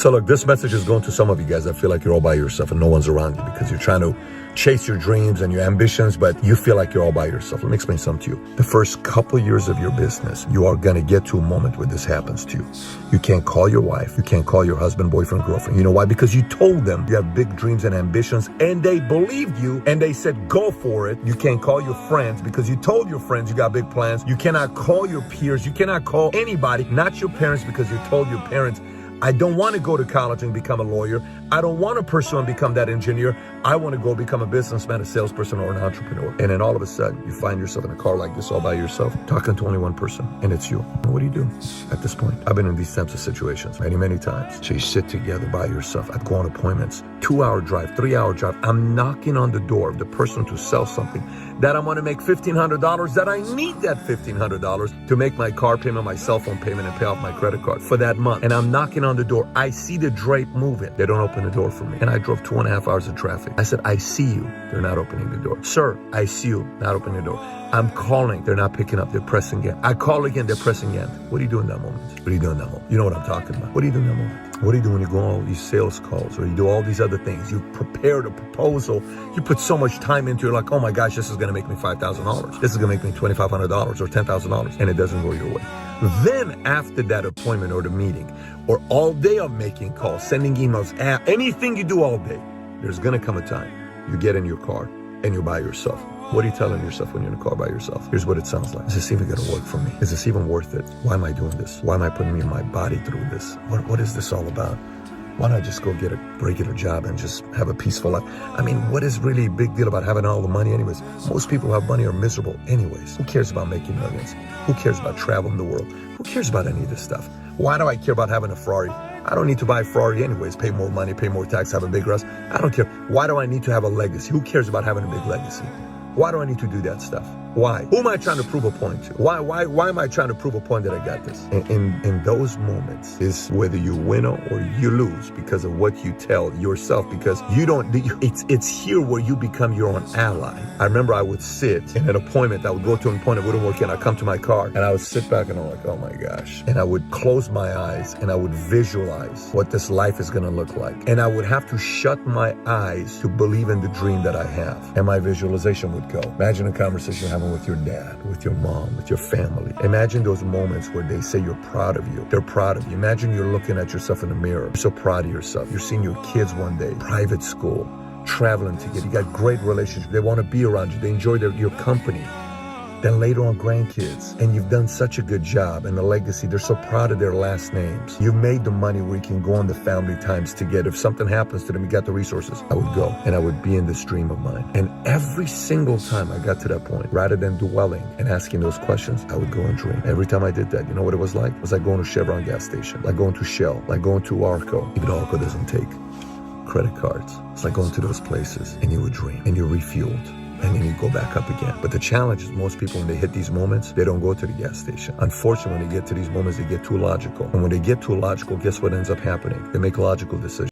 So look, this message is going to some of you guys that feel like you're all by yourself and no one's around you because you're trying to chase your dreams and your ambitions, but you feel like you're all by yourself. Let me explain something to you. The first couple years of your business, you are going to get to a moment where this happens to you. You can't call your wife. You can't call your husband, boyfriend, girlfriend. You know why? Because you told them you have big dreams and ambitions and they believed you and they said, go for it. You can't call your friends because you told your friends you got big plans. You cannot call your peers. You cannot call anybody, not your parents, because you told your parents, I don't want to go to college and become a lawyer. I don't want to pursue and become that engineer. I want to go become a businessman, a salesperson, or an entrepreneur. And then all of a sudden, you find yourself in a car like this all by yourself, talking to only one person, and it's you. What do you do at this point? I've been in these types of situations many, many times. So you sit together by yourself. I'd go on appointments, 2-hour drive, 3-hour drive. I'm knocking on the door of the person to sell something that I'm going to make $1,500, that I need that $1,500 to make my car payment, my cell phone payment, and pay off my credit card for that month. And I'm knocking on the door. I see the drape moving. They don't open the door for me. And I drove 2.5 hours of traffic. I said, I see you. They're not opening the door. Sir, I see you. Not opening the door. I'm calling. They're not picking up. They're pressing again. I call again. They're pressing again. What do you do in that moment? What do you do in that moment? You know what I'm talking about. What do you do in that moment? What do you do when you go on all these sales calls or you do all these other things? You prepared a proposal. You put so much time into it. You're like, oh my gosh, this is going to make me $5,000. This is going to make me $2,500 or $10,000. And it doesn't go your way. Then after that appointment or the meeting or all day of making calls, sending emails, anything you do all day, there's going to come a time you get in your car and you're by yourself. What are you telling yourself when you're in a car by yourself? Here's what it sounds like. Is this even going to work for me? Is this even worth it? Why am I doing this? Why am I putting my body through this? What is this all about? Why not just go get a regular job and just have a peaceful life? I mean, what is really a big deal about having all the money anyways? Most people who have money are miserable anyways. Who cares about making millions? Who cares about traveling the world? Who cares about any of this stuff? Why do I care about having a Ferrari? I don't need to buy a Ferrari anyways, pay more money, pay more tax, have a big house. I don't care. Why do I need to have a legacy? Who cares about having a big legacy? Why do I need to do that stuff? Why? Who am I trying to prove a point to? Why am I trying to prove a point that I got this? In those moments is whether you win or you lose because of what you tell yourself, because you don't, it's here where you become your own ally. I remember I would sit in an appointment, I would go to an appointment, it wouldn't work, and I'd come to my car and I would sit back and I'm like, oh my gosh. And I would close my eyes and I would visualize what this life is gonna look like. And I would have to shut my eyes to believe in the dream that I have. And my visualization would go. Imagine a conversation you're having with your dad, with your mom, with your family. Imagine those moments where they say you're proud of you. They're proud of you. Imagine you're looking at yourself in the mirror. You're so proud of yourself. You're seeing your kids one day, private school, traveling together. You got great relationships. They want to be around you. They enjoy your company. Then later on, grandkids. And you've done such a good job and the legacy. They're so proud of their last names. You've made the money where you can go on the family times together. If something happens to them, you got the resources. I would go and I would be in this dream of mine. And every single time I got to that point, rather than dwelling and asking those questions, I would go and dream. Every time I did that, you know what it was like? It was like going to Chevron gas station, like going to Shell, like going to Arco. Even Arco doesn't take credit cards. It's like going to those places and you would dream and you're refueled. And then you go back up again. But the challenge is most people, when they hit these moments, they don't go to the gas station. Unfortunately, when they get to these moments, they get too logical. And when they get too logical, guess what ends up happening? They make logical decisions.